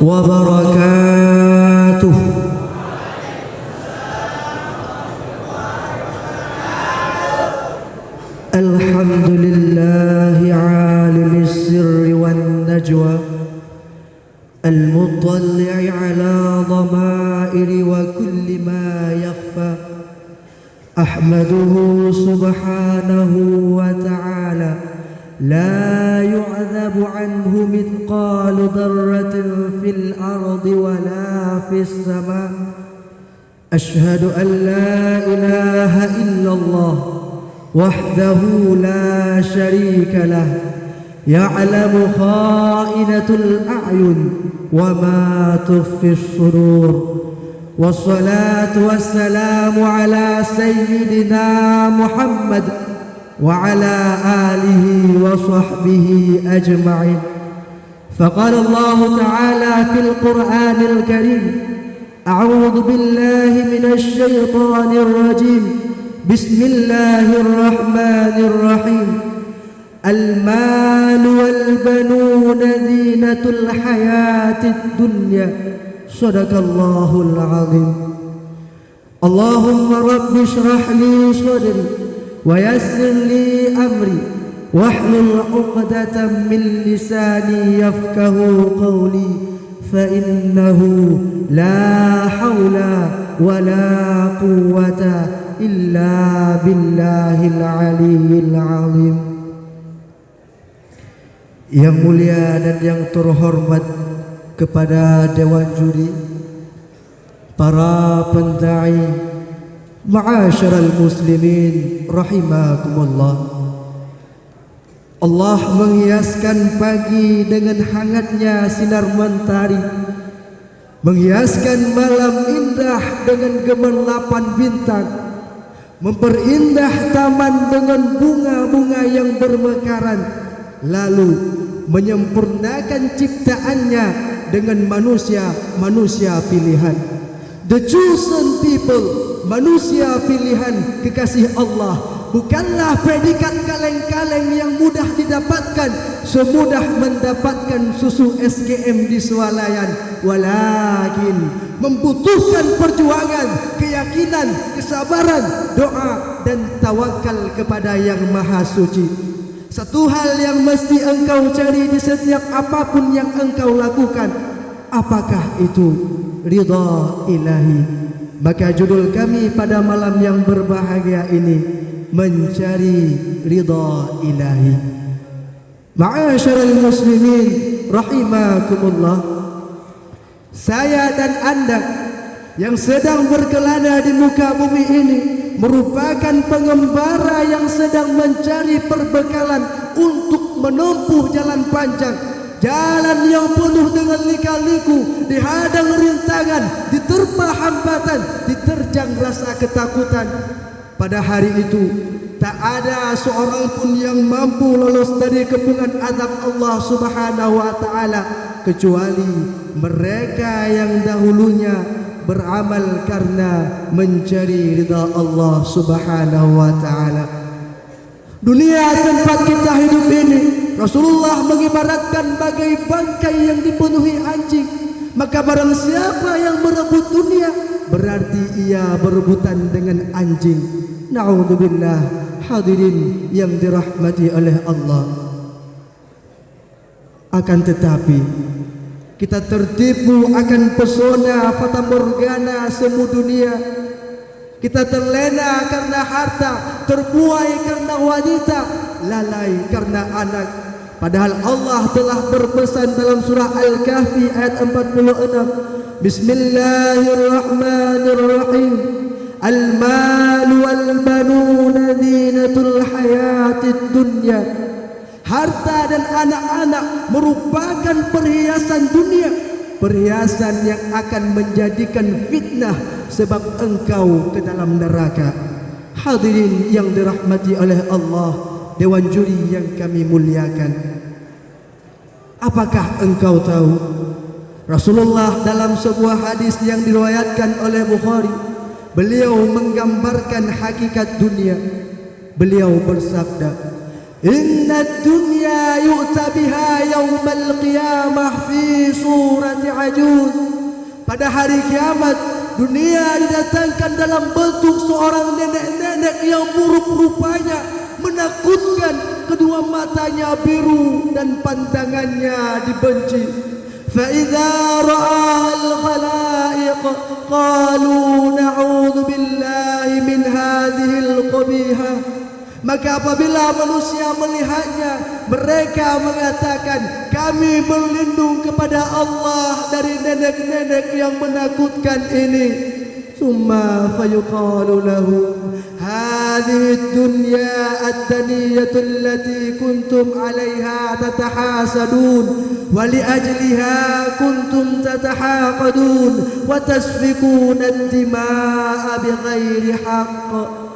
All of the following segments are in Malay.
wabarakatuh. Alhamdulillahi alimis sirri wan najwa al-mutalli'i ala dhamairi wa kulli ma yakhfa. Ahmaduhu subhanahu wa ta'ala لا يعذب عنه مثقال ذرة في الأرض ولا في السماء. أشهد أن لا إله إلا الله وحده لا شريك له يعلم خائنة الأعين وما تخفي الصدور. والصلاة والسلام على سيدنا محمد وعلى آله وصحبه أجمعين. فقال الله تعالى في القرآن الكريم: أعوذ بالله من الشيطان الرجيم. بسم الله الرحمن الرحيم. المال والبنون زينة الحياة الدنيا. صدق الله العظيم. اللهم رب اشرح لي صدري ويسر لي أمري واحلل عقدة من لساني يفقه قولي فإنه لا حول ولا قوة إلا بالله العلي العظيم. Yang mulia dan yang terhormat kepada Dewan Juri, para pendai, ma'asyiral muslimin rahimakumullah. Allah menghiaskan pagi dengan hangatnya sinar mentari, menghiaskan malam indah dengan gemerlapan bintang, memperindah taman dengan bunga-bunga yang bermekaran, lalu menyempurnakan ciptaannya dengan manusia pilihan. The chosen people, manusia pilihan kekasih Allah, bukanlah predikat kaleng-kaleng yang mudah didapatkan semudah mendapatkan susu SKM di swalayan, walakin membutuhkan perjuangan, keyakinan, kesabaran, doa dan tawakal kepada Yang Maha Suci. Satu hal yang mesti engkau cari di setiap apapun yang engkau lakukan, apakah itu? Ridha ilahi. Maka judul kami pada malam yang berbahagia ini, mencari ridha ilahi. Ma'asyiral muslimin rahimakumullah. Saya dan anda yang sedang berkelana di muka bumi ini merupakan pengembara yang sedang mencari perbekalan untuk menempuh jalan panjang, jalan yang penuh dengan lika-liku, dihadang rintangan, diterpa hambatan, diterjang rasa ketakutan. Pada hari itu tak ada seorang pun yang mampu lolos dari kepungan azab Allah Subhanahu wa taala kecuali mereka yang dahulunya beramal karena mencari ridha Allah Subhanahu wa taala. Dunia tempat kita hidup ini, Rasulullah mengibaratkan bagai bangkai yang dipenuhi anjing. Maka barang siapa yang berebut dunia, berarti ia berebutan dengan anjing. Na'udzubillah. Hadirin yang dirahmati oleh Allah. Akan tetapi kita tertipu akan pesona fata morgana semu dunia. Kita terlena karena harta, terbuai karena wanita, lalai karena anak. Padahal Allah telah berpesan dalam surah Al-Kahfi ayat 46. Bismillahirrahmanirrahim. Al-malu wal-banuna zinatul hayatid dunya. Harta dan anak-anak merupakan perhiasan dunia, perhiasan yang akan menjadikan fitnah sebab engkau ke dalam neraka. Hadirin yang dirahmati oleh Allah, Dewan Juri yang kami muliakan, apakah engkau tahu Rasulullah dalam sebuah hadis yang diriwayatkan oleh Bukhari, beliau menggambarkan hakikat dunia. Beliau bersabda, Inna dunya yu'ta biha yawmal qiyamah fi surati ajuz. Pada hari kiamat, dunia didatangkan dalam bentuk seorang nenek-nenek yang buruk rupanya, menakutkan, kedua matanya biru dan pandangannya dibenci. Fa idza ra'a al-khalaiq qalu na'udzu billahi min hadhihi al-qabihah. Maka apabila manusia melihatnya, mereka mengatakan, kami berlindung kepada Allah dari nenek-nenek yang menakutkan ini. Summa fayuqalu lahu hadhihi ad-dunya ad-daniyatu allati kuntum 'alayha tatahasadun wa li ajliha kuntum tatahaqadun wa tasfikuna ad-dima'a bighairi haqq.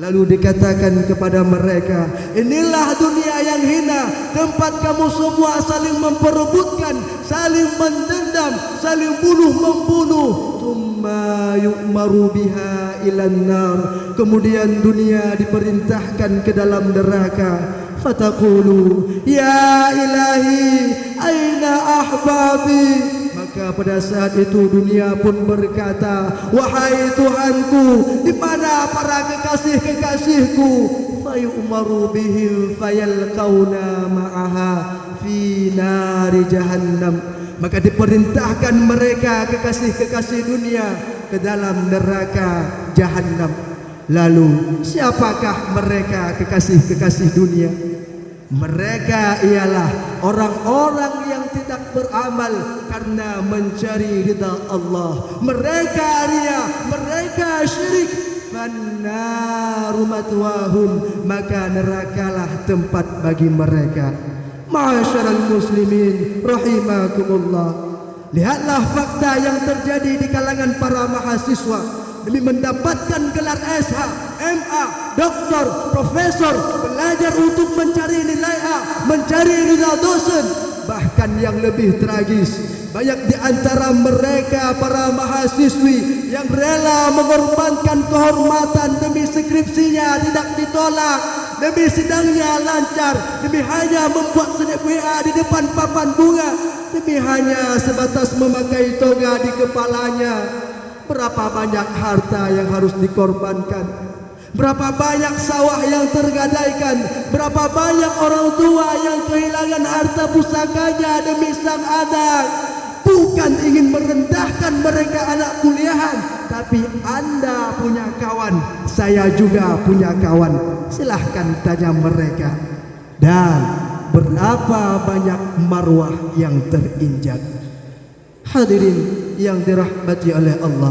Lalu dikatakan kepada mereka, inilah dunia yang hina, tempat kamu semua saling memperebutkan, saling mendendam, saling bunuh-membunuh. Tsumma yu'maru biha ilan nar. Kemudian dunia diperintahkan ke dalam neraka. Fataqulu ya ilahi aina ahbabi. Maka pada saat itu dunia pun berkata, wahai Tuhanku, di mana para kekasih-kekasihku? Fayu'maru bihim fayalqauna ma'aha fi nari jahannam. Maka diperintahkan mereka kekasih-kekasih dunia ke dalam neraka jahannam. Lalu siapakah mereka kekasih-kekasih dunia? Mereka ialah orang-orang yang tidak beramal karena mencari ridha Allah. Mereka riya, mereka syirik. Fannaru matwahum, maka nerakalah tempat bagi mereka. Ma'asyiral muslimin rahimakumullah. Lihatlah fakta yang terjadi di kalangan para mahasiswa. Demi mendapatkan gelar SH, MA, doktor, profesor, belajar untuk mencari nilai A, mencari ridha dosen. Bahkan yang lebih tragis, banyak di antara mereka para mahasiswi yang rela mengorbankan kehormatan demi skripsinya tidak ditolak, demi sidangnya lancar, demi hanya membuat snap WA di depan papan bunga, demi hanya sebatas memakai toga di kepalanya. Berapa banyak harta yang harus dikorbankan, berapa banyak sawah yang tergadaikan, berapa banyak orang tua yang kehilangan harta pusakanya demi sang anak. Bukan ingin merendahkan mereka anak kuliahan, tapi Anda punya kawan, saya juga punya kawan. Silahkan tanya mereka. Dan berapa banyak marwah yang terinjak. Hadirin yang dirahmati oleh Allah,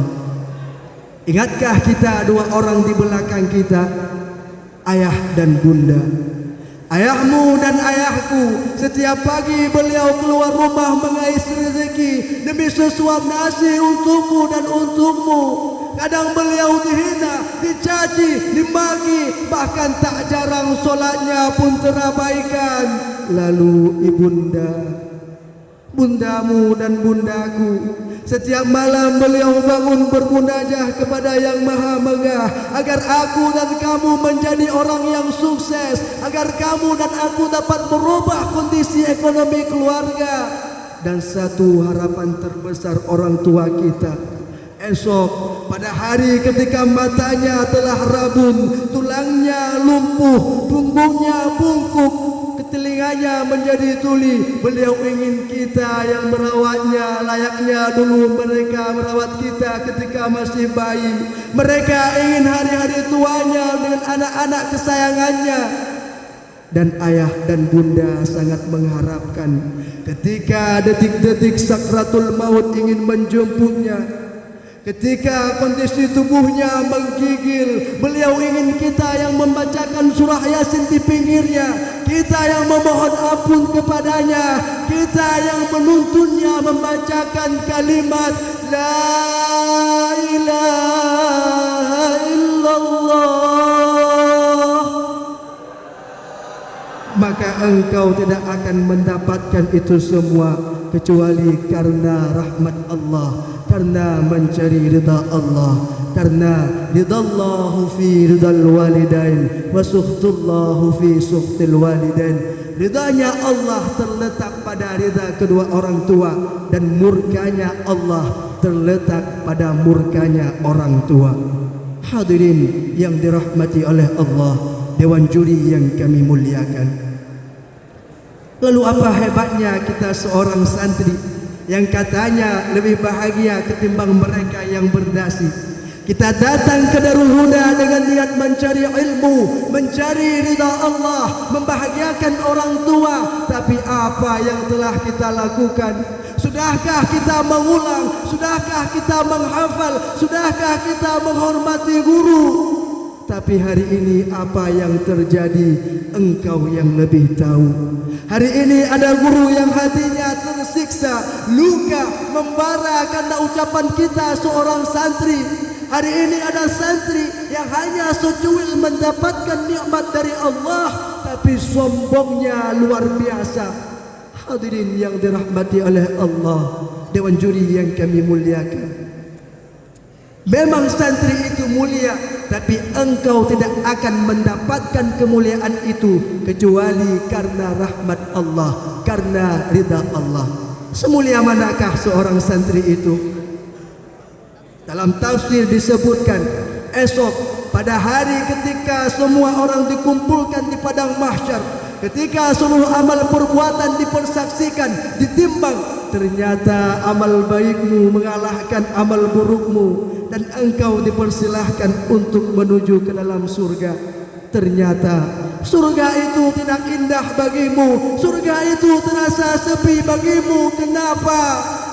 ingatkah kita dua orang di belakang kita, ayah dan bunda? Ayahmu dan ayahku, setiap pagi beliau keluar rumah mengais rezeki demi sesuap nasi untukmu dan untukmu. Kadang beliau dihina, dicaci, dimaki, bahkan tak jarang solatnya pun terabaikan. Lalu ibunda, bundamu dan bundaku, setiap malam beliau bangun bermunajah kepada Yang Maha Megah agar aku dan kamu menjadi orang yang sukses, agar kamu dan aku dapat merubah kondisi ekonomi keluarga. Dan satu harapan terbesar orang tua kita, esok pada hari ketika matanya telah rabun, tulangnya lumpuh, punggungnya bungkuk, telinganya menjadi tuli, beliau ingin kita yang merawatnya layaknya dulu mereka merawat kita ketika masih bayi. Mereka ingin hari-hari tuanya dengan anak-anak kesayangannya. Dan ayah dan bunda sangat mengharapkan ketika detik-detik sakratul maut ingin menjemputnya, ketika kondisi tubuhnya menggigil, beliau ingin kita yang membacakan surah Yasin di pinggirnya, kita yang memohon ampun kepadanya, kita yang menuntunnya membacakan kalimat La ilaha illallah. Maka engkau tidak akan mendapatkan itu semua kecuali karena rahmat Allah, karena mencari ridha Allah. karena ridallahu fi ridal walidain wa sukhtullahu fi sukhtil walidain. Ridanya Allah terletak pada ridha kedua orang tua, dan murkanya Allah terletak pada murkanya orang tua. Hadirin yang dirahmati oleh Allah, dewan juri yang kami muliakan. Lalu apa hebatnya kita seorang santri yang katanya lebih bahagia ketimbang mereka yang berdasi? Kita datang ke Darul Huda dengan niat mencari ilmu, mencari ridha Allah, membahagiakan orang tua. Tapi apa yang telah kita lakukan? Sudahkah kita mengulang? Sudahkah kita menghafal? Sudahkah kita menghormati guru? Tapi hari ini apa yang terjadi? Engkau yang lebih tahu. Hari ini ada guru yang hatinya tersiksa, luka, membara karena ucapan kita seorang santri. Hari ini ada santri yang hanya secuil mendapatkan nikmat dari Allah, tapi sombongnya luar biasa. Hadirin yang dirahmati oleh Allah, dewan juri yang kami muliakan. Memang santri itu mulia, tapi engkau tidak akan mendapatkan kemuliaan itu kecuali karena rahmat Allah, karena ridha Allah. Semulia manakah seorang santri itu? Dalam tafsir disebutkan, esok pada hari ketika semua orang dikumpulkan di padang mahsyar, ketika seluruh amal perbuatan dipersaksikan, ditimbang, ternyata amal baikmu mengalahkan amal burukmu, dan engkau dipersilahkan untuk menuju ke dalam surga. Ternyata surga itu tidak indah bagimu, surga itu terasa sepi bagimu. Kenapa?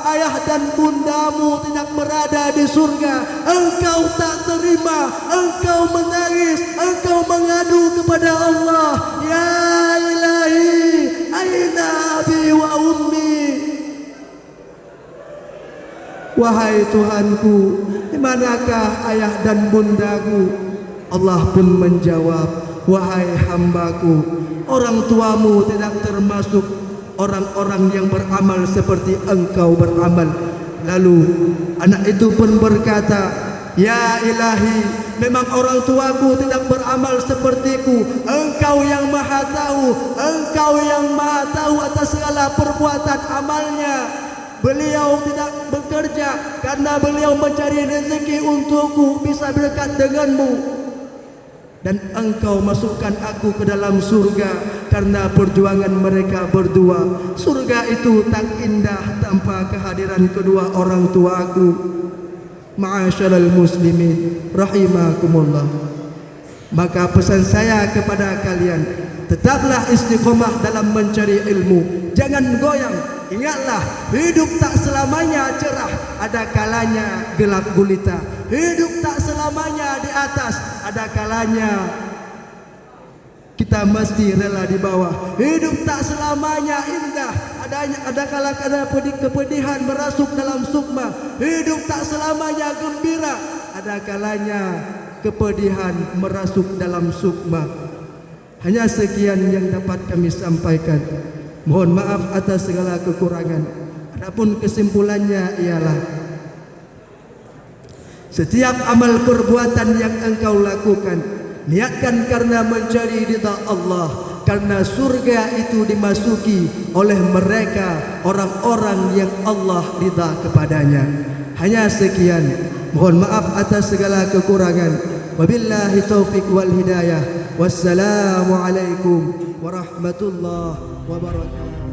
Ayah dan bundamu tidak berada di surga. Engkau tak terima, engkau menangis, engkau mengadu kepada Allah, ya ilahi, aina abi wa ummi. Wahai Tuhanku, di manakah ayah dan bundaku? Allah pun menjawab, wahai hambaku, orang tuamu tidak termasuk orang-orang yang beramal seperti engkau beramal. Lalu anak itu pun berkata, ya ilahi, memang orang tuaku tidak beramal sepertiku. Engkau yang maha tahu, engkau yang maha tahu atas segala perbuatan amalnya. Beliau tidak bekerja karena beliau mencari rezeki untukku bisa berdekat denganmu. Dan engkau masukkan aku ke dalam surga karena perjuangan mereka berdua. Surga itu tak indah tanpa kehadiran kedua orang tuaku. Ma'asyiral muslimin rahimakumullah. Maka pesan saya kepada kalian, tetaplah istiqomah dalam mencari ilmu. Jangan goyang. Ingatlah, hidup tak selamanya cerah, ada kalanya gelap gulita. Hidup tak selamanya di atas, ada kalanya kita mesti rela di bawah. Hidup tak selamanya indah, ada kalanya kepedihan merasuk dalam sukma. Hidup tak selamanya gembira, ada kalanya kepedihan merasuk dalam sukma. Hanya sekian yang dapat kami sampaikan. Mohon maaf atas segala kekurangan. Adapun kesimpulannya ialah, setiap amal perbuatan yang engkau lakukan, niatkan karena mencari ridha Allah, karena surga itu dimasuki oleh mereka orang-orang yang Allah ridha kepadanya. Hanya sekian. Mohon maaf atas segala kekurangan. Wabillahi taufiq wal hidayah. Wassalamualaikum warahmatullahi wabarakatuh.